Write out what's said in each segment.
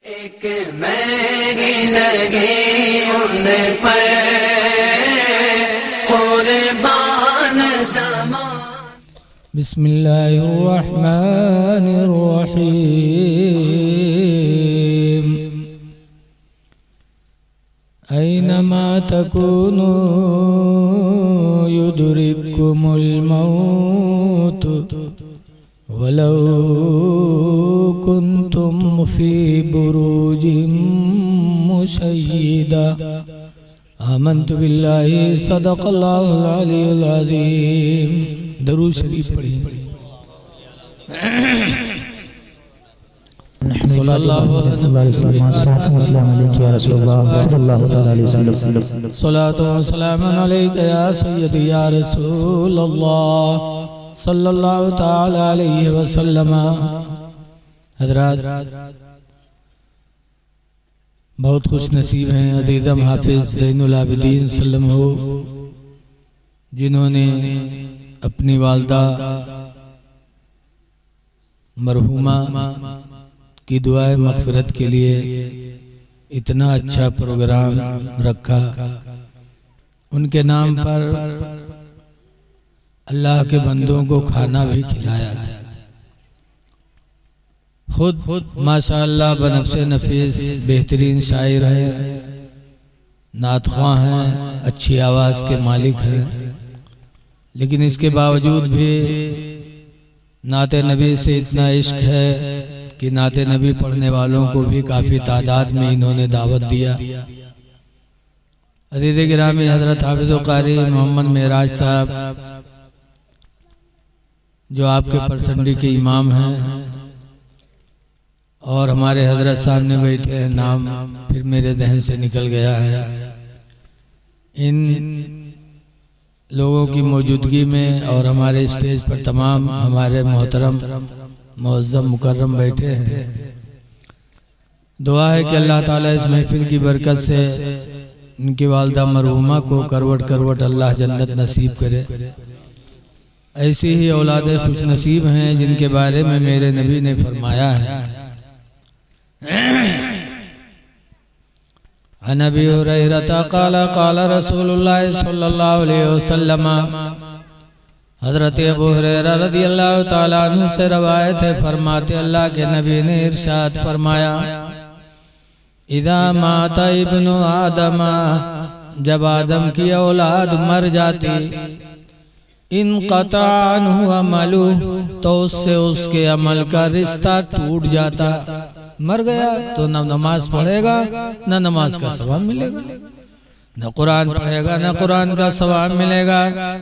एक महंगी लगी उन पर कुर्बान ज़मान। बिस्मिल्लाहिर्रहमानिर्रहीम। ऐनमा तकूनु युदरिकुमुल मौत वलौ कुन्तुम फी बुरूजिम मुशय्यदा। आमन्तु बिल्लाहि सदक़ल्लाहुल अलीयुल अज़ीम। दरूद शरीफ पढ़िए। सलातो व सलामुन अलैका या सय्यदी या रसूलल्लाह सल्लल्लाहु तआला अलैहि वसल्लम। हज़रात बहुत खुश नसीब हैं अदीदम हाफिज़ ज़ैनुल आबिदीन सल्लल्लाहु, जिन्होंने अपनी वालदा मरहुमा की दुआए मग़फ़िरत के लिए इतना अच्छा प्रोग्राम रखा। उनके नाम पर अल्लाह के बंदों को खाना भी खिलाया। खुद माशाअल्लाह बनफ़्से नफीस बेहतरीन शायर है, नातख़्वां हैं, अच्छी आवाज़ के मालिक हैं, लेकिन इसके बावजूद भी नाते नबी से इतना इश्क है कि नाते नबी पढ़ने वालों को भी काफ़ी तादाद में इन्होंने दावत दिया। अज़ीज़ गिरामी हज़रत हाफ़िज़ क़ारी मोहम्मद मेराज साहब जो आपके परसंडी के इमाम हैं और हमारे हज़रत सामने बैठे हैं, नाम फिर मेरे जहन से निकल गया है। इन लोगों की मौजूदगी में और हमारे स्टेज पर तमाम हमारे मोहतरम मुअज़्ज़म मुकर्रम बैठे हैं। दुआ है कि अल्लाह ताला इस महफिल की बरकत से इनकी वालदा मरहुमा को करवट करवट अल्लाह जन्नत नसीब करे। ऐसी ही औलाद खुश नसीब हैं जिनके बारे में मेरे नबी ने फरमाया है। अन अबी हुरैरा क़ाल क़ाल रसूलुल्लाह सल्लल्लाहु अलैहि वसल्लम। हज़रत अबू हुरैरा रज़ियल्लाहु ताला अन्हु से रवायत है, फरमाते अल्लाह के नबी ने इरशाद फरमाया, इज़ा माता इब्नु आदम, जब आदम की औलाद मर जाती, इनक़ता अन्हु अमलु, तो उससे उसके अमल का रिश्ता टूट जाता। मर गया तो न नमाज पढ़ेगा न नमाज का सवाब मिलेगा, न कुरान पढ़ेगा न कुरान का सवाब मिलेगा।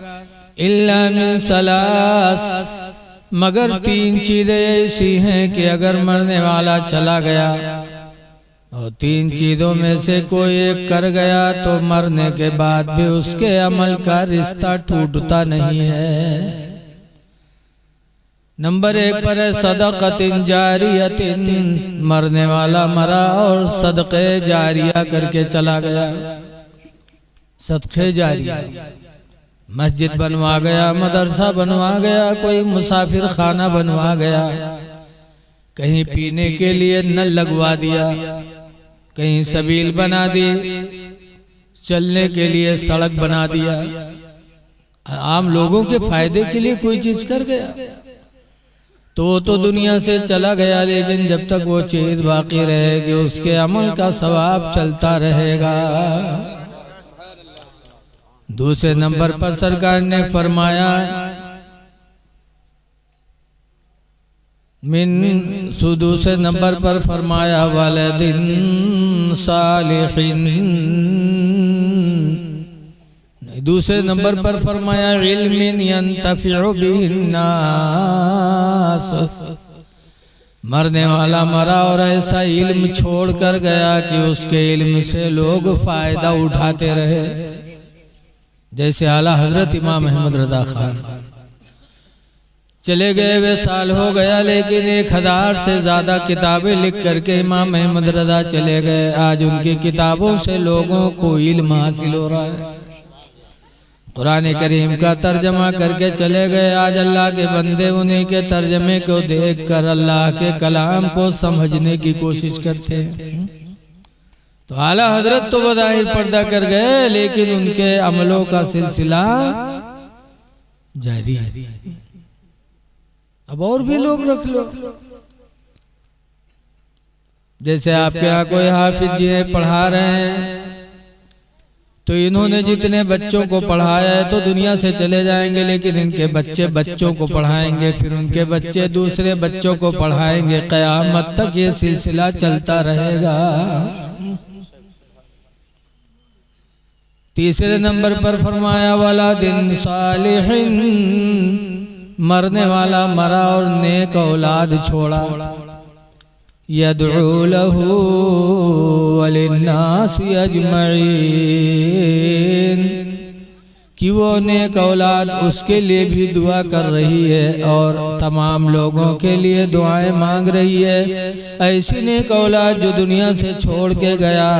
इल्ला मिन सलास, मगर तीन चीजें ऐसी हैं कि अगर मरने वाला चला गया और तीन चीजों में से कोई एक कर गया तो मरने के बाद भी उसके अमल का रिश्ता टूटता नहीं है। नंबर एक पर है सदक़तिन जारियतिन, मरने वाला मरा और सदक़े जारिया करके चला गया। सदक़े जारिया, मस्जिद बनवा गया, मदरसा बनवा गया, कोई मुसाफिर खाना बनवा गया, कहीं पीने के लिए नल लगवा दिया, कहीं सबील बना दी, चलने के लिए सड़क बना दिया, आम लोगों के फायदे के लिए कोई चीज कर गया तो वो तो दुनिया से चला गया, लेकिन जब तक वो चीज बाकी रहेगी उसके अमल का सवाब चलता रहेगा। दूसरे नंबर पर सरकार ने फरमाया, दूसरे नंबर पर फरमाया वलदिन सालिहिन, दूसरे नंबर पर फरमाया इल्मिन यंतफिउ बिन्नास, मरने वाला मरा और ऐसा इल्म छोड़ कर गया कि उसके इल्म से लोग फायदा उठाते रहे। जैसे आला हजरत इमाम अहमद रज़ा खान चले गए, वे साल हो गया, लेकिन 1000 से ज्यादा किताबें लिख करके इमाम अहमद रज़ा चले गए। आज उनकी किताबों से लोगों को इल्म हासिल हो रहा है। कुरान करीम का तर्जमा करके चले गए। आज अल्लाह के बंदे उन्हीं के तर्जमे को देखकर अल्लाह के कलाम को समझने की कोशिश करते हैं। तो आला हजरत तो बज़ाहिर पर्दा कर गए, लेकिन उनके अमलों का सिलसिला जारी है। अब और भी लोग रख लो। जैसे आपके यहाँ कोई हाफिज जी हैं, पढ़ा रहे हैं, तो इन्होंने जितने बच्चों को पढ़ाया है तो दुनिया से चले जाएंगे, लेकिन इनके बच्चे बच्चों को पढ़ाएंगे, फिर उनके बच्चे दूसरे बच्चों को पढ़ाएंगे। क़यामत तक ये सिलसिला चलता रहेगा। तीसरे नंबर पर फरमाया वाला दिन सालिहिन, मरने वाला मरा और नेक औलाद छोड़ा। यदउ लहू वलिन्नासि अजमईन, कि वो नेक औलाद उसके लिए भी दुआ कर रही है और तमाम लोगों के लिए दुआएं मांग रही है। ऐसी नेक औलाद जो दुनिया से छोड़ के गया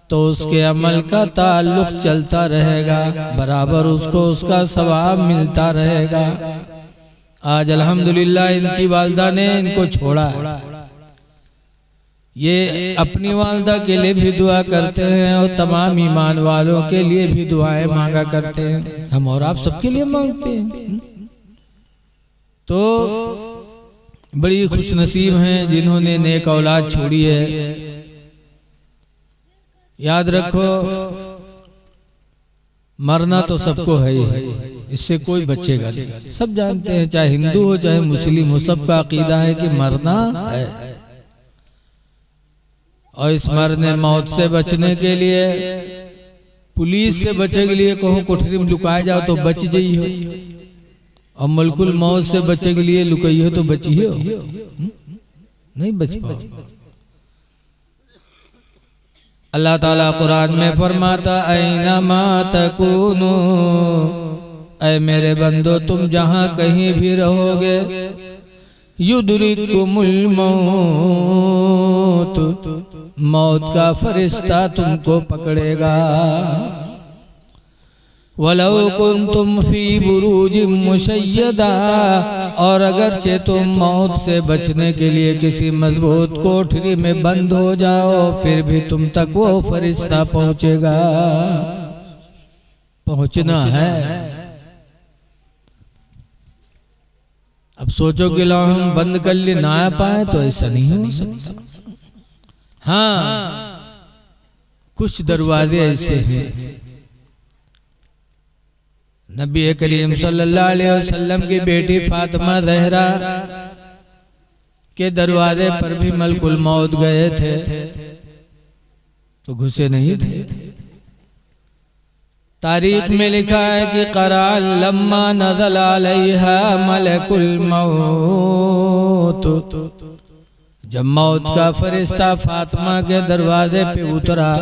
तो उसके अमल का ताल्लुक चलता रहेगा, बराबर उसको उसका सवाब मिलता रहेगा। आज अल्हम्दुलिल्लाह इनकी वालिदा ने इनको छोड़ा, ये अपनी वालिदा के लिए भी दुआ करते हैं और तमाम ईमान वालों के लिए भी दुआएं मांगा करते हैं। हम और आप सबके लिए मांगते हैं। तो बड़ी खुशनसीब हैं जिन्होंने नेक औलाद छोड़ी है। याद रखो, मरना तो सबको है ही है, इससे कोई बचेगा नहीं। सब जानते हैं, चाहे हिंदू हो चाहे मुस्लिम हो, सबका अकीदा है कि मरना है। और इस मरने मौत से बचने के लिए, पुलिस से बचे के लिए कहूँ कोठरी में लुकाए जाओ तो बच जाइए हो, और मलकुल मौत से बचे के लिए लुकाई हो तो बची हो, नहीं बच पाओ। अल्लाह ताला कुरान में फरमाता, ऐनमा तकूनु, ऐ मेरे बंदो तुम जहाँ कहीं भी रहोगे, युदरिकुमुल मौत, मौत का फरिश्ता तुमको पकड़ेगा। वलौ कुन्तुम फी बुरूजिम मुशय्यदा, और अगरचे तुम मौत से बचने के लिए किसी मजबूत कोठरी में बंद हो जाओ, फिर भी तुम तक वो फरिश्ता पहुंचेगा। पहुंचना है। अब सोचो कि लो हम बंद कर ले ना आ पाए, तो ऐसा नहीं हो सकता। हाँ, कुछ दरवाजे ऐसे हैं। नबी करीम सल्लल्लाहु अलैहि वसल्लम की बेटी फातिमा ज़हरा के दरवाजे पर भी मलकुल मौत गए थे तो घुसे नहीं थे। तारीख में लिखा है कि क़राल लम्मा नज़ल अलैहा मलकुल मौत, जब मौत का फरिश्ता फातिमा के दरवाजे पे उतरा,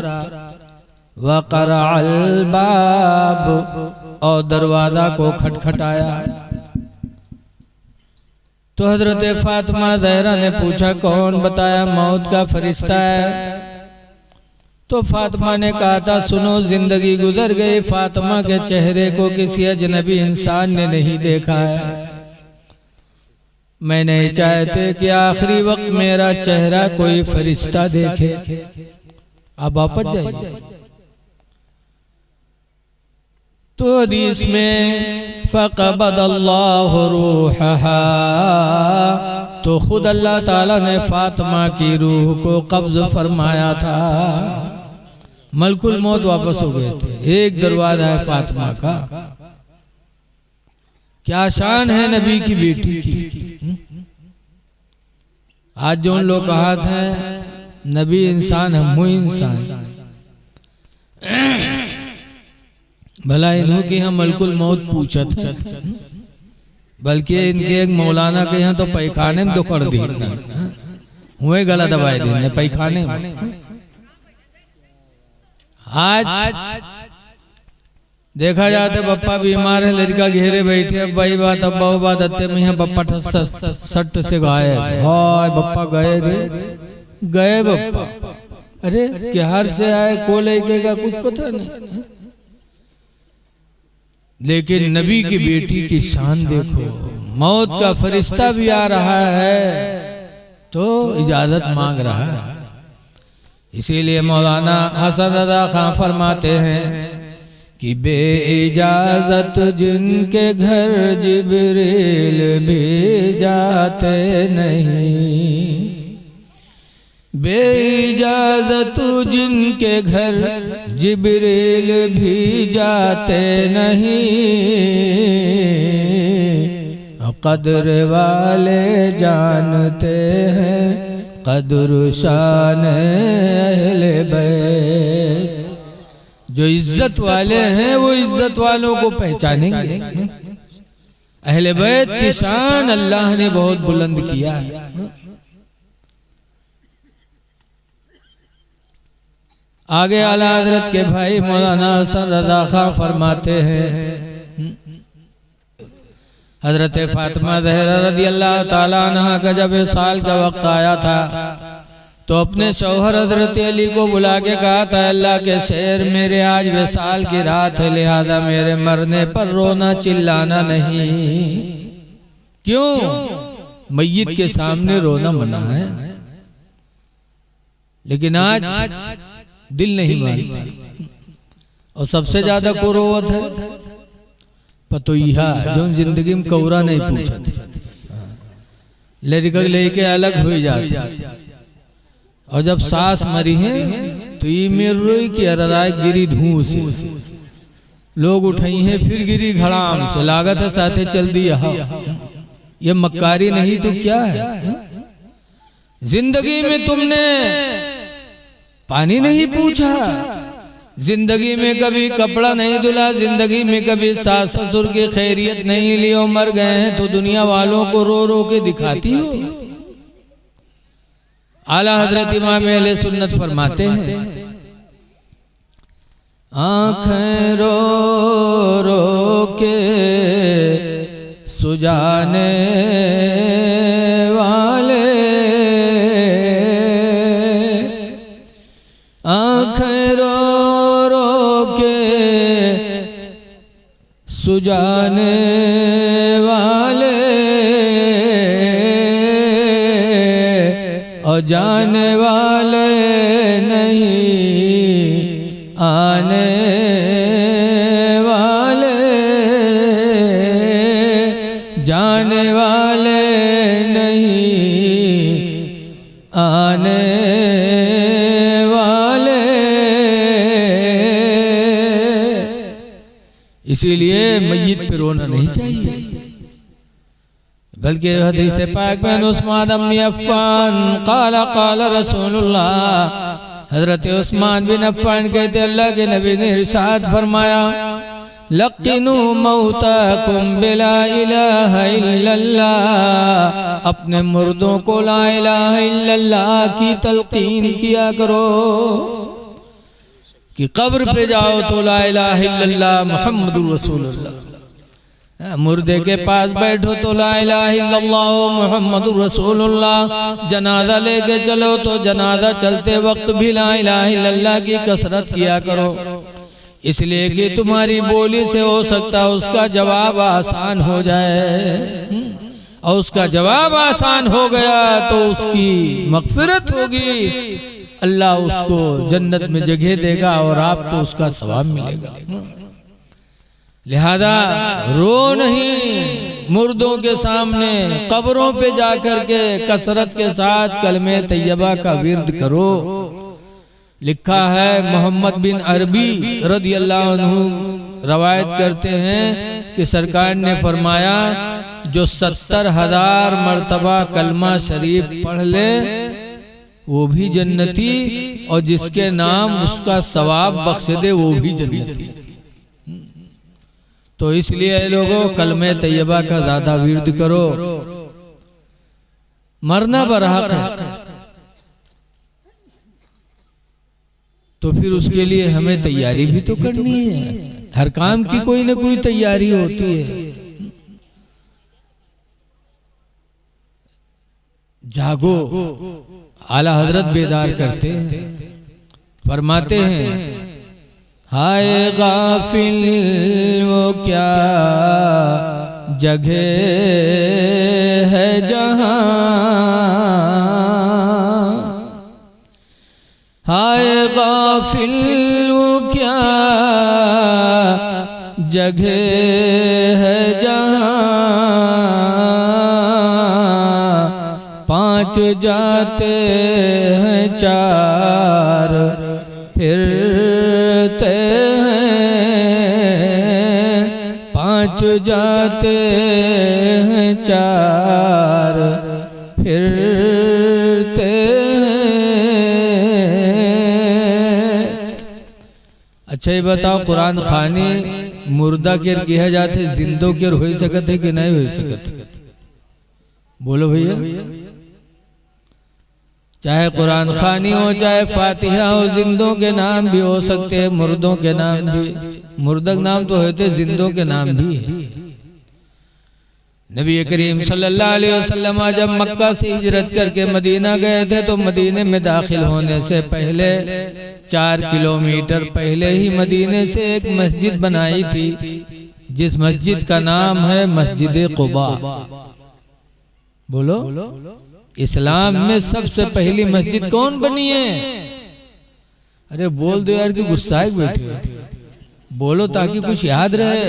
वक़रअल बाब, और दरवाजा को खटखटाया, तो हजरत फातिमा ज़हरा ने पूछा कौन बताया मौत का फरिश्ता है। तो फातिमा ने कहा था सुनो, जिंदगी गुजर गई, फातिमा के चेहरे को किसी अजनबी इंसान ने नहीं देखा है। मैं नहीं चाहते कि आखिरी वक्त मेरा चेहरा कोई फरिश्ता देखे। आप वापस जाइए। तो हदीस में फ़क़बदल्लाहु रूहहा, तो खुद अल्लाह ताला ने फातिमा की रूह को कब्ज़ फरमाया था। मलकुल मौत वापस हो गए थे। एक दरवाजा है फातिमा का। क्या शान है नबी की बेटी की। आज जो लोग कहा था नबी इंसान हम इंसान, भला इन्हों के यहाँ मलकुल मौत पूछत है, बल्कि इनके एक मौलाना के यहाँ तो पैखाने में दुखड़ दी हुए गला दबाए दिन पैखाने में। आज देखा जाता बप्पा बीमार है, लड़का घेरे बैठे, अब वही बात अब बहु बात अत्ते में बप्पा सट से गाये, हाय बप्पा गए रे, गए बप्पा। अरे क्या से आए को लेके का कुछ पता नहीं। लेकिन नबी की बेटी की शान देखो, मौत का फरिश्ता भी आ रहा है तो इजाजत मांग रहा है। इसीलिए मौलाना हसन रज़ा खां फरमाते हैं कि बे इजाजत जिनके घर जिब्रील भी जाते नहीं, बे इजाजत जिनके घर जिब्रील भी जाते नहीं, कदर वाले जानते हैं कदर शान अहले बैत। जो इज्जत वाले हैं वो इज्जत वालों को पहचानेंगे। अहले बैत की शान अल्लाह ने बहुत बुलंद किया है। आगे आला हजरत के भाई मौलाना हसन रज़ा खां फरमाते हैं, हजरत फातिमा ज़हरा रज़ी अल्लाह ताला अन्हा का जब साल का वक्त आया था तो अपने शौहर हजरत अली को बुला के कहा था, अल्लाह के शेर मेरे आज विसाल की रात है, लिहाजा मेरे मरने पर रोना चिल्लाना नहीं। क्यों? मय्यत के सामने रोना मना है। लेकिन आज दिल नहीं मानता और सबसे ज्यादा कुरोवत है पतोइहा जो जिंदगी में कौरा नहीं पूछा लेके अलग हो जाते। और जब सास मरी है तो ये मेरे रोई की अराय गिरी धुआं से, लोग उठाई हैं फिर गिरी घड़ाम से, लागत है साथे चल दिया। ये मक्कारी नहीं तो क्या है? जिंदगी में तुमने पानी नहीं पूछा, जिंदगी में कभी कपड़ा नहीं धुला, जिंदगी में कभी सास ससुर की खैरियत नहीं ली और मर गए हैं तो दुनिया वालों को रो रो के दिखाती हो। आला हजरत इमाम अहले सुन्नत फरमाते हैं, आँखें रो रो के सुजाने वाले, आँखें रो रो के सुजाने वाले और जाने वाले नहीं आने वाले, जाने वाले नहीं आने वाले। इसीलिए मय्यत पे रोना नहीं चाहिए, बल्कि हदीस पाक में उस्मान बिन अफ़्फ़ान क़ाला क़ाला रसूलुल्लाह, हज़रत उस्मान बिन अफ़्फ़ान कहते अल्लाह के नबी ने इरशाद फरमाया, लक़िनू मौताकुम बिला इलाहा इल्लल्लाह, अपने मुर्दों को ला इलाहा इल्लल्लाह की तलक़ीन किया करो कि कब्र पे जाओ तो ला इलाहा इल्लल्लाह मुहम्मदुर रसूलुल्लाह, मुर्दे के पास बैठो तो ला इलाहा इल्लल्लाह मुहम्मदुर रसूलुल्लाह, जनाजा लेके चलो तो जनाजा चलते वक्त भी ला इलाहा इल्लल्लाह की कसरत किया करो, इसलिए कि तुम्हारी बोली से हो सकता है उसका जवाब आसान हो जाए, और उसका जवाब आसान हो गया तो उसकी मग़फ़िरत होगी, अल्लाह उसको जन्नत में जगह देगा और आपको उसका सवाब मिलेगा। लिहाजा रो नहीं, मुर्दों के सामने कब्रों पे जाकर के कसरत के साथ कलमे तैयबा का विर्द करो। लिखा है मोहम्मद बिन अरबी रज़ी अल्लाह अन्हु रवायत करते हैं कि सरकार ने फरमाया, जो 70,000 मर्तबा कलमा शरीफ पढ़ ले वो भी जन्नती, और जिसके नाम उसका सवाब बख्श दे वो भी जन्नती। तो इसलिए लोगों कलमे तैयबा का ज्यादा विर्द करो। मरना बरहक है तो फिर उसके लिए हमें तैयारी भी तो करनी है, हर काम की कोई ना कोई तैयारी होती है। जागो, आला हजरत बेदार करते हैं, फरमाते हैं हाय गाफिल वो क्या जगह है जहाँ, हाय गाफिल वो क्या जगह है जहाँ, पांच जाते हैं चार फिरते हैं, पांच जाते हैं चार फिरते हैं। अच्छा ये बताओ कुरान खानी मुर्दा केर किया जाते जिंदो केर हो सकते कि नहीं हो सकते? बोलो भैया। चाहे कुरान खानी हो चाहे फातिहा हो, जिंदों के नाम भी हो सकते हैं, मुर्दों के नाम भी। मुर्दक नाम तो होते, जिंदों के नाम भी है। नबी करीम सल्लल्लाहु अलैहि वसल्लम जब मक्का से हिजरत करके मदीना गए थे तो मदीने में दाखिल होने से पहले 4 किलोमीटर पहले ही मदीने से एक मस्जिद बनाई थी, जिस मस्जिद का नाम है मस्जिद कुबा। बोलो, इस्लाम में सबसे पहली मस्जिद कौन बनी है? अरे बोल दो यार कि गुस्साए बैठे, बोलो ताकि कुछ याद रहे।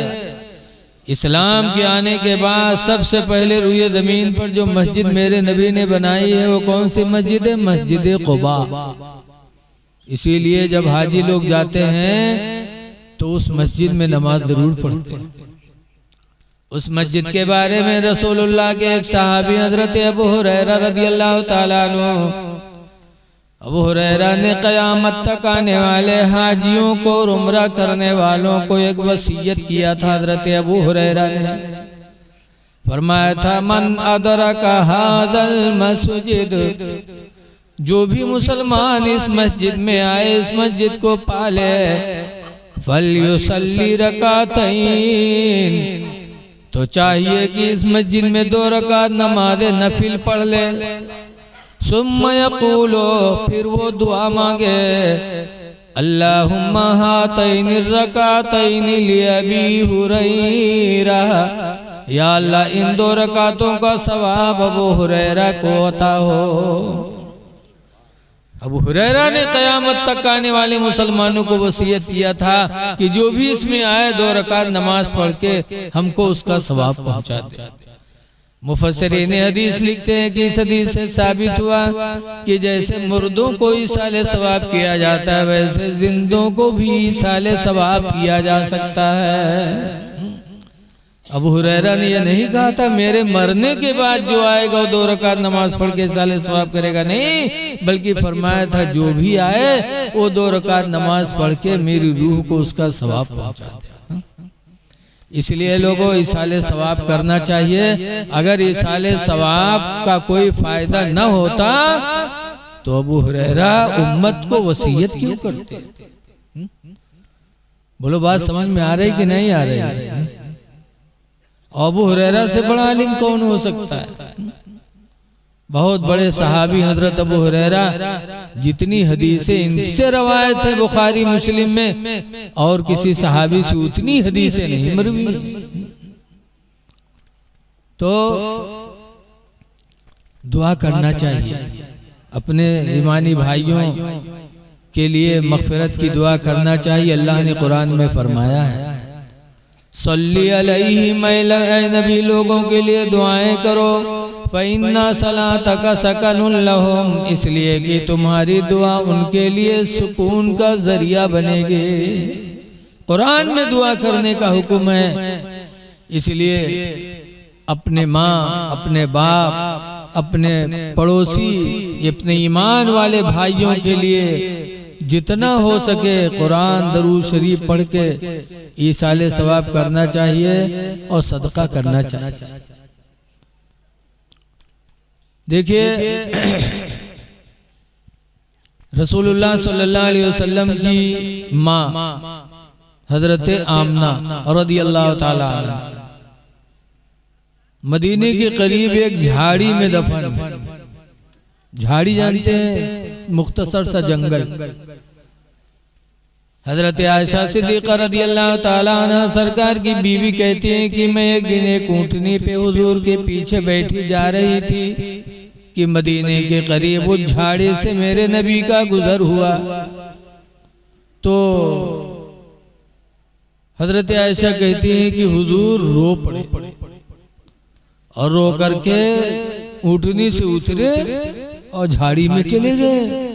इस्लाम के आने के बाद सबसे पहले रुए जमीन पर जो मस्जिद मेरे नबी ने बनाई है वो कौन सी मस्जिद है? मस्जिद कुबा। इसीलिए जब हाजी लोग जाते हैं तो उस मस्जिद में नमाज जरूर पढ़ते हैं। उस मस्जिद के बारे में रसूलुल्लाह के एक सहाबी हजरत अबू हुरैरा रदियल्लाहु ताला अन्हु, अबू हुरैरा ने क़यामत तक आने वाले हाजियों को और उम्रा करने वालों को एक वसीयत किया था। हजरत अबू हुरैरा ने फरमाया था, मन अदरका हाज़ल मस्जिद, जो भी मुसलमान इस मस्जिद में आए, इस मस्जिद को पाले, फल्युसल्ली रकातैन, तो चाहिए कि इस मस्जिद में 2 रकात नमाज नफिल पढ़ ले। सुम्मा यक़ूलो, फिर वो दुआ मांगे, अल्लाहुम्मा हातैनि रकातैनि लिअबी हुरैरा, या अल्लाह इन 2 रकातों का सवाब अबू हुरैरा को अता हो। अबू हुरैरा ने क़यामत तक आने वाले मुसलमानों को वसीयत किया था कि जो भी इसमें आए 2 रकात नमाज पढ़ के हमको उसका सवाब पहुंचा दे। मुफस्सिरीन हदीस लिखते हैं कि इस हदीस से साबित हुआ कि जैसे मुर्दों को इसाले सवाब किया जाता है वैसे जिंदों को भी इसाले सवाब किया जा सकता है। अबू हुरैरा ने यह नहीं कहा था मेरे मरने के बाद जो आएगा वो 2 रकात नमाज पढ़ के साले सवाब करेगा, नहीं, बल्कि फरमाया था जो भी आए वो 2 रकात नमाज पढ़ के मेरी रूह को उसका सवाब पहुंचा दे। इसलिए लोगों इसाले सवाब करना चाहिए। अगर इसाले सवाब का कोई फायदा न होता तो अबू हुरैरा उम्मत को वसीयत क्यों करते? बोलो बात समझ में आ रही कि नहीं आ रही? अबू हुरैरा से बड़ा आलिम कौन हो सकता है? बहुत बड़े सहाबी हजरत अबू हुरैरा, जितनी हदीसें इनसे रवायत है बुखारी मुस्लिम में, और किसी सहाबी से उतनी हदीसें नहीं मरवी। तो दुआ करना चाहिए, अपने ईमानी भाइयों के लिए मग़फ़िरत की दुआ करना चाहिए। अल्लाह ने कुरान में फरमाया है, सल्ली अलैहि, ऐ नबी लोगों के लिए दुआएं करो, फ़इन्ना सलातका सकनुल लहुम, इसलिए कि तुम्हारी दुआ उनके लिए सुकून का जरिया बनेगी। कुरान में दुआ करने का हुक्म है। इसलिए अपने माँ, अपने बाप, अपने पड़ोसी, अपने ईमान वाले भाइयों के लिए जितना हो सके कुरान दरूद शरीफ पढ़ के ईसाले सवाब करना चाहिए और सदका करना चाहिए। देखिए रसूलुल्लाह सल्लल्लाहु अलैहि वसल्लम की माँ हजरत आमना रदियल्लाहु ताला अन्हा मदीने के करीब एक झाड़ी में दफन। झाड़ी जानते हैं, मुख्तसर सा जंगल। हजरत आयशा सिद्दीक़ा रज़ियल्लाहु ताला अन्हा सरकार की बीवी कहती हैं कि मैं एक दिन एक ऊँटनी पे हुजूर के पीछे बैठी जा रही थी कि मदीने के करीब उस झाड़ी से मेरे नबी का गुजर हुआ। तो हजरत आयशा कहती हैं कि हुजूर रो पड़े और रो करके ऊँटनी से उतरे और झाड़ी में चले गए।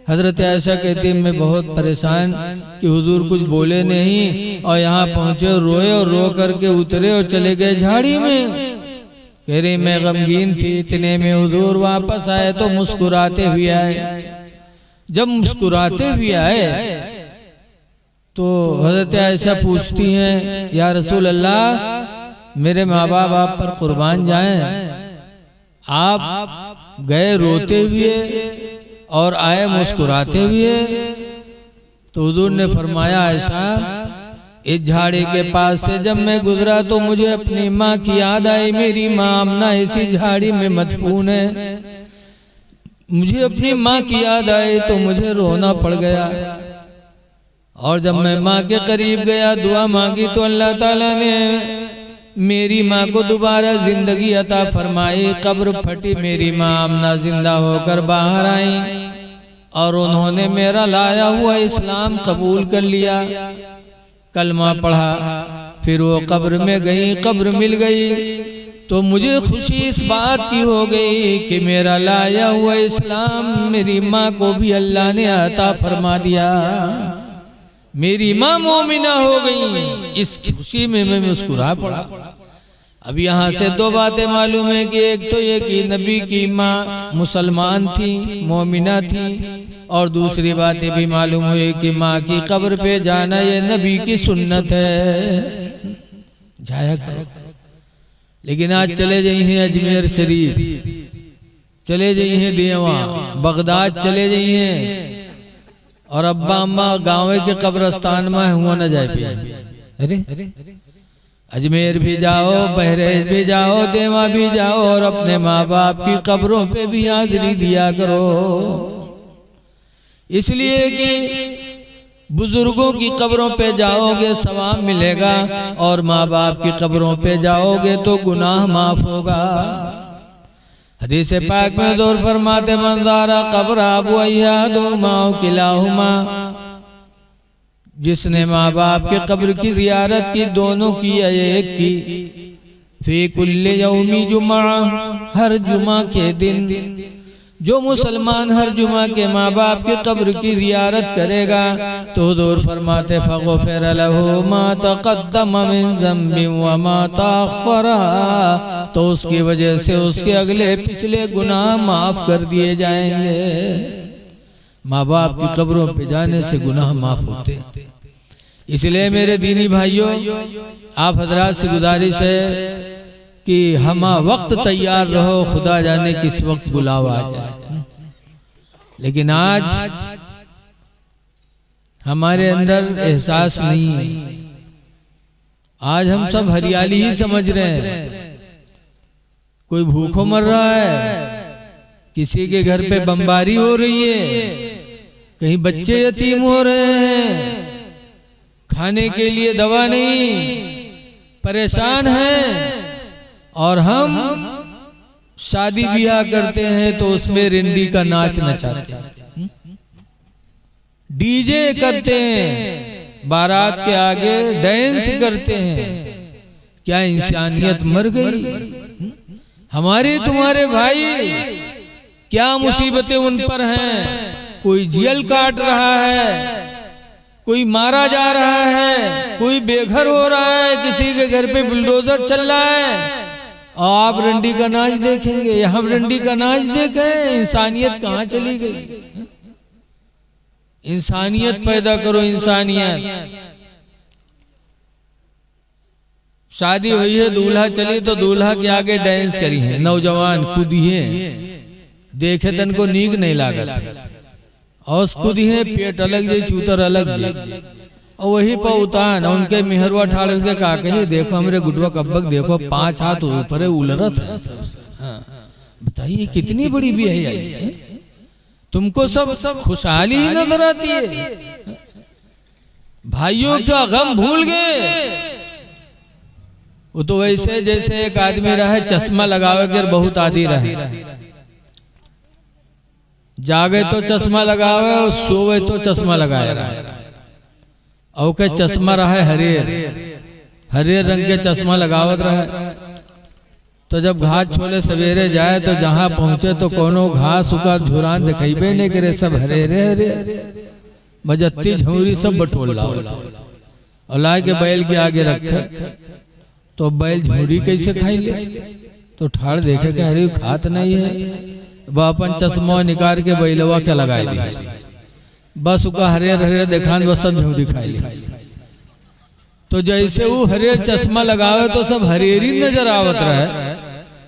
हजरत आयशा कहती है मैं बहुत परेशान कि हुजूर कुछ बोले नहीं और यहाँ पहुँचे रोए और रो करके उतरे और चले गए झाड़ी में। कह रही मैं गमगीन थी, इतने में हुजूर वापस आए तो मुस्कुराते हुए आए। जब मुस्कुराते हुए आए तो हजरत आयशा पूछती हैं या रसूल अल्लाह मेरे माँ बाप आप पर कुर्बान जाएं, आप गए रोते हुए और आए मुस्कुराते हुए। तो हुजूर ने फरमाया आयशा इस झाड़ी के पास से जब मैं गुजरा तो मुझे अपनी माँ की याद आई। मेरी माँ आमना इसी झाड़ी में मदफून है। मुझे अपनी माँ की याद आई तो मुझे रोना पड़ गया। और जब मैं माँ के करीब गया दुआ मांगी तो अल्लाह ताला ने मेरी माँ को दोबारा जिंदगी अता फरमाई। कब्र फटी, मेरी माँ आमना जिंदा होकर बाहर आई और उन्होंने मेरा लाया हुआ इस्लाम कबूल कर लिया, कलमा पढ़ा। फिर वो कब्र में गई, कब्र मिल गई तो मुझे खुशी इस बात की हो गई कि मेरा लाया हुआ इस्लाम मेरी माँ को भी अल्लाह ने अता फरमा दिया। मेरी माँ मोमिना हो गई। इस खुशी में मैं मुस्कुरा पड़ा। अब यहाँ से दो बातें मालूम है कि एक तो ये कि नबी की माँ मुसलमान थी, मोमिना थी, और दूसरी बातें भी मालूम हुई कि माँ की कब्र पे जाना ये नबी की सुन्नत है, जाया करो। लेकिन आज चले जाइए अजमेर शरीफ, चले जाइए देवा, बगदाद चले जाइए और अब्बा अम्मा गाँव के कब्रस्तान में हुआ न जाए पे। अरे अजमेर भी जाओ, बहरेज भी जाओ, देवा भी जाओ और अपने माँ बाप की कब्रों पे भी हाजिरी दिया करो। इसलिए कि बुजुर्गों की कब्रों पे जाओगे सवाब मिलेगा और माँ बाप की कब्रों पे जाओगे तो गुनाह माफ होगा। हदीस पाक में दौर फरमाते मंजारा कब्र अबू अय्याद माओ किलाहुमा, जिसने माँ बाप के कब्र की जियारत की, दोनों की या एक की, फी कुल्ले यौमी जुमा, हर जुमा के दिन जो मुसलमान हर जुमा के माँ बाप के कब्र की जियारत करेगा तो हुजूर फरमाते फगफिर लहू मा तक़द्दम मिन ज़म्बि व मा तअख़्ख़रा, तो उसकी वजह से उसके अगले पिछले गुनाह माफ कर दिए जाएंगे। माँ बाप की कब्रों पे जाने से गुनाह माफ होते हैं। इसलिए मेरे दीनी भाइयों आप हजरात से गुजारिश है कि हम वक्त तैयार रहो, खुदा जाने किस वक्त बुलावा आ जाए। लेकिन आज हमारे अंदर एहसास नहीं है। आज हम सब हरियाली ही समझ रहे हैं। कोई भूखों मर रहा है, किसी के घर पे बमबारी हो रही है, कहीं बच्चे यतीम हो रहे हैं, खाने के लिए दवा नहीं, परेशान हैं। और हम शादी ब्याह करते हैं तो उसमें रिंडी का नाच नचाते हैं, डीजे करते हैं, बारात के आगे डांस करते हैं। क्या इंसानियत मर गई? हमारे तुम्हारे भाई क्या मुसीबतें उन पर हैं। कोई जेल काट रहा है, कोई मारा जा रहा है, कोई बेघर हो रहा है, किसी के घर पे बुलडोजर चल रहा है और आप रंडी का नाच देखेंगे। हम रंडी का नाच देखें, इंसानियत कहाँ चली गई? इंसानियत पैदा करो, इंसानियत। शादी हुई है, दूल्हा चली तो दूल्हा के आगे डांस करी है, नौजवान कूदिए, देखे तन को नीक नहीं लागत और कूदिए, पेट अलग जे चूतर अलग जे, और वही पर उतान उनके मेहरवा ठाड़ के का कहे देखो हमरे गुडवा कब्बक देखो 5 हाथ ऊपर उलरत है। हाँ, बताइए कितनी बड़ी भी है। तुमको सब खुशहाली ही नजर आती है। भाइयों का गम भूल गए। वो तो वैसे जैसे एक आदमी रहे चश्मा लगावे कर बहुत आदि रहे, जागे तो चश्मा लगावे और सोवे तो चश्मा लगाए रहे। और के चश्मा रहे हरे रंग के चश्मा लगावत रहे। तो जब घास छोले सवेरे जाए तो जहां पहुंचे तो कोनो घास उका झुरान दिखेबे नहीं करे, सब हरे मजत्ती झूरी सब बटोल लाओ और ला के बैल के आगे रखे। तो बैल झूरी कैसे खाई ले? तो ठाड़ देखे कि अरे खात नहीं है, वह अपन चश्मा निकाल के बैलवा के लगाए दिया, बस उका हरे देखान वह सब झूरी खाई ले। तो जैसे वो हरे चश्मा लगावे तो सब हरेरी नजर आवत रहे,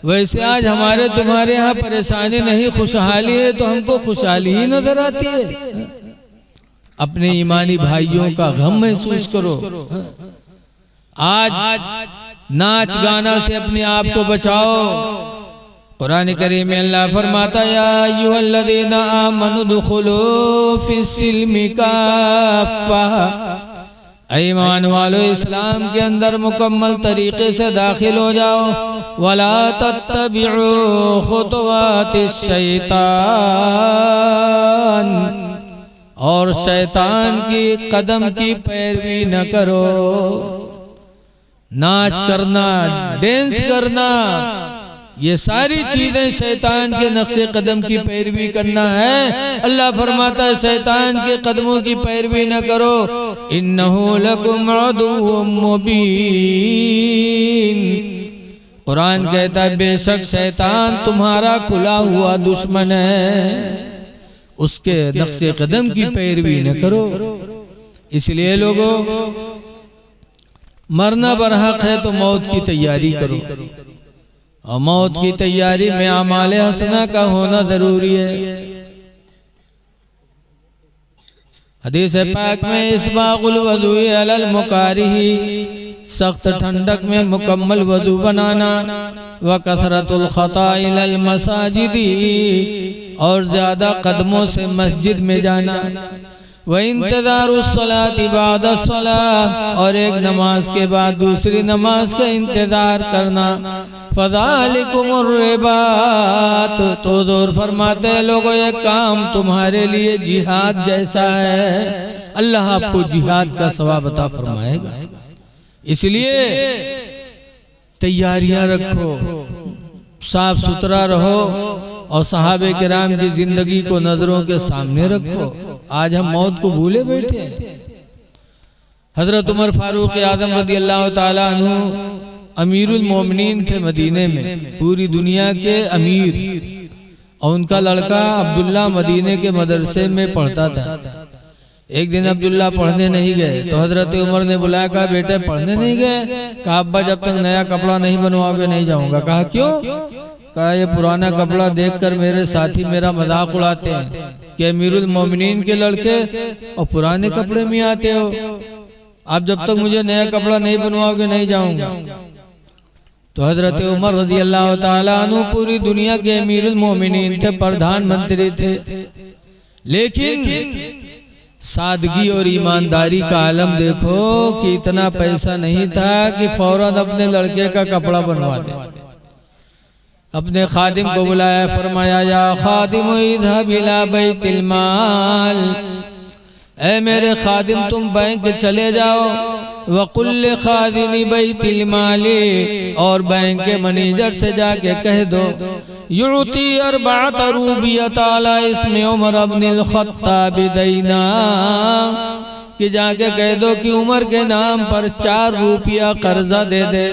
वैसे आज हमारे तुम्हारे यहाँ परेशानी नहीं खुशहाली है तो हमको खुशहाली ही नजर आती है। अपने ईमानी भाइयों का गम महसूस करो। आज नाच गाना से अपने आप को बचाओ। कुरान करीम में अल्लाह फरमाता या अय्युहल्लज़ीना आमनु दुखुलू फिस्सिल्मि काफ़ा, ईमान वालो इस्लाम के अंदर मुकम्मल तरीके से दाखिल हो जाओ। वला तत्तबिउ खुतवातिश शैतान, और शैतान की कदम की पैरवी न करो। नाच करना, डांस करना, ये सारी चीजें शैतान के नक्शे कदम की पैरवी करना है। अल्लाह फरमाता है शैतान के कदमों की पैरवी न करो। इन्नहु लकुम अदुव्वुम मुबीन, कुरान कहता है बेशक शैतान तुम्हारा खुला हुआ दुश्मन है, उसके नक्शे कदम की पैरवी न करो। इसलिए लोगों, मरना बरहक है तो मौत की तैयारी करो, और मौत की तैयारी में आमाले हसना का होना जरूरी है। हदीस पाक में इस्बागुल वदुई अलल मुकारिही, सख्त ठंडक में मुकम्मल वदू बनाना, व कसरतुल खता इलल मसाजिदी, और ज्यादा कदमों से मस्जिद में जाना, व इंतज़ारुस सलाति बादा सलाह, और एक नमाज के बाद दूसरी नमाज का इंतजार करना। फ़ज़ालिकुमुर रिबात, तो दूर फरमाते हैं लोगों ये काम तुम्हारे लिए जिहाद जैसा है, अल्लाह आपको जिहाद का सवाब अता फरमाएगा। इसलिए तैयारियां रखो, साफ सुथरा रहो, और सहाबे किराम की जिंदगी को नजरों के सामने रखो। आज हम मौत को भूले बैठे हैं। हजरत उमर फारूक आजम रदी अल्लाह ताला अन्हु अमीरुल मोमिनीन थे मदीने में, पूरी दुनिया के अमीर, और उनका लड़का अब्दुल्ला मदीने के मदरसे में पढ़ता था। एक दिन अब्दुल्ला पढ़ने नहीं गए तो हजरत उमर ने बुलाया, कहा बेटे पढ़ने नहीं गए? कहा अब्बा जब तक नया कपड़ा नहीं बनवाओगे नहीं जाऊंगा। कहा क्यों? कहा ये पुराना कपड़ा देखकर मेरे साथी मेरा मजाक उड़ाते हैं कि अमीरुल मोमिनीन के लड़के और पुराने कपड़े में आते हो, आप जब तक मुझे नया कपड़ा नहीं बनवाओगे नहीं जाऊंगा। तो हजरत उमर रज़ी अल्लाह ताला अन्हु पूरी दुनिया के अमीरुल मोमिनीन थे, प्रधानमंत्री थे, लेकिन सादगी और ईमानदारी का आलम देखो कि इतना पैसा नहीं था कि फौरन अपने लड़के का कपड़ा बनवा दे। अपने खादिम को बुलाया, फरमाया या खादिम इज़हब इला बैतिल माल, ऐ मेरे खादिम तुम बैंक चले जाओ, वकुल्ल खादिनी बैतिल माली, और बैंक के मैनेजर से जाके कह दो युती अरबात रूबियत अला इसमें उमर अब्निल खत्ताब दैना, कि जाके कह दो कि उमर के नाम पर 4 रुपया कर्जा दे दे।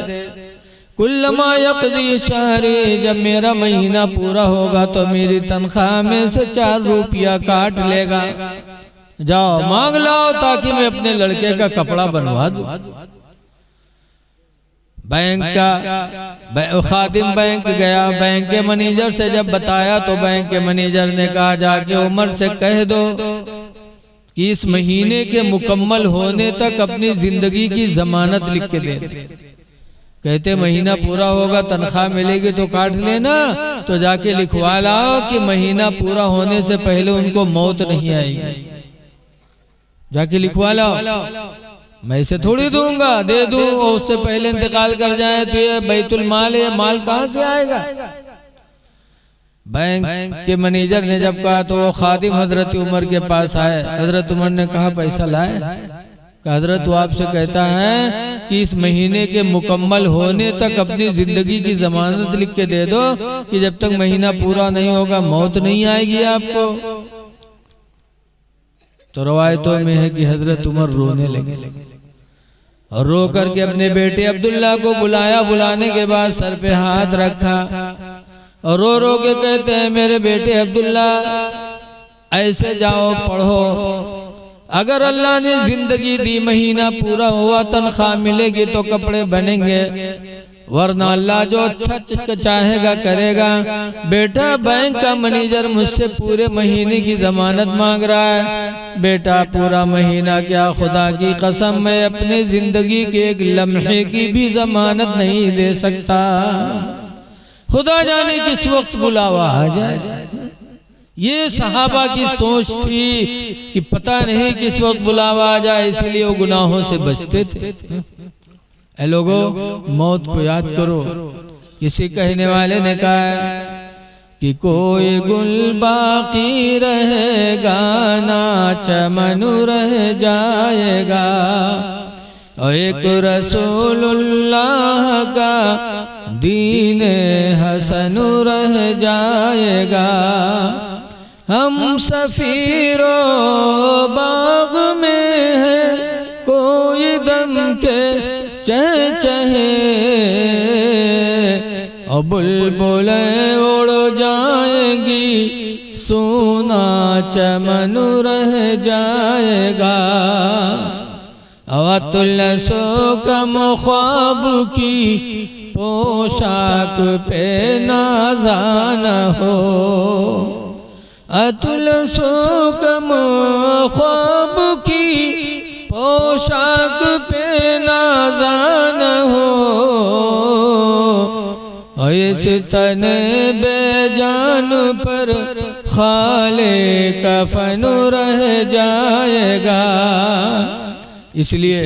कुल्लमा यक़दी शहरी, जब मेरा महीना पूरा होगा तो मेरी तनख्वाह में से 4 रुपया काट लेगा, जाओ मांग लाओ ताकि मैं अपने लड़के का कपड़ा बनवा दूं। बैंक का खादिम बैंक गया, बैंक के मैनेजर से जब बताया तो बैंक के मैनेजर ने कहा जाके उमर से कह दो कि इस महीने के मुकम्मल होने तक अपनी जिंदगी की जमानत लिख के दे। कहते महीना पूरा होगा तनख्वाह मिलेगी तो काट लेना, तो जाके लिखवा लाओ कि महीना पूरा होने से पहले उनको मौत नहीं आएगी। जाके लिखवा लाओ, मैं इसे थोड़ी दूंगा, दे दूं और उससे पहले इंतकाल कर जाए तो ये बैतुल माल है, माल कहां से आएगा। बैंक के मैनेजर ने जब कहा तो वो खादिम हजरत उमर के पास आए। हजरत उमर ने कहा पैसा लाए? कहा हजरत वो आपसे कहता है कि इस महीने के मुकम्मल होने तक अपनी जिंदगी की जमानत लिख के दे दो कि जब तक महीना पूरा नहीं होगा मौत नहीं आएगी आपको। तो रवायतों में है कि हजरत उमर रोने लगे और रो करके अपने बेटे अब्दुल्ला को बुलाया। बुलाने के बाद सर पे हाथ रखा और रो रो के कहते हैं मेरे बेटे अब्दुल्ला ऐसे जाओ पढ़ो, अगर अल्लाह ने जिंदगी दी महीना पूरा हुआ तनख्वाह मिलेगी तो कपड़े बनेंगे, वरना अल्लाह जो अच्छा चाहेगा करेगा। बेटा बैंक का मैनेजर मुझसे पूरे महीने की जमानत मांग रहा है। बेटा पूरा महीना क्या, खुदा की कसम मैं अपने जिंदगी के एक लम्हे की भी जमानत नहीं दे सकता, खुदा जाने किस वक्त बुलावा आ जाए। ये सहाबा की सोच थी कि पता नहीं किस वक्त बुलावा आ जाए, इसलिए वो गुनाहों से बचते थे। ऐ लोगों, मौत को याद करो। किसी कहने वाले ने कहा कि कोई गुल बाकी रहेगा ना चमन रह जाएगा, और एक रसूलुल्लाह का दीन हसन रह जाएगा। हम सफीरो बाग में है कोई दम के चहचहे, और बुलबुलें उड़ जाएंगी सोना चमन रह जाएगा। अवतुल्लसो कम ख्वाब की पोशाक पे नाज़ान हो, अतुल्लसो कम ख्वाब की पोशाक पे नाज़ान हो, और इस तन बेजान पर खाले कफन रह जाएगा। इसलिए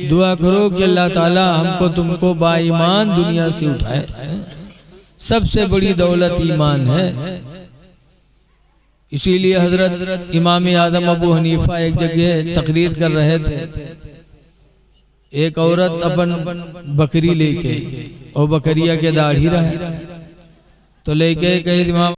दुआ करो कि अल्लाह ताला हमको तुमको बाईमान दुनिया से उठाए। सबसे बड़ी दौलत ईमान है। इसीलिए हजरत इमाम आजम अबू हनीफा एक जगह तकरीर कर रहे थे। एक औरत अपन बकरी लेके और बकरिया के दाढ़ी रहे तो लेके कहे इमाम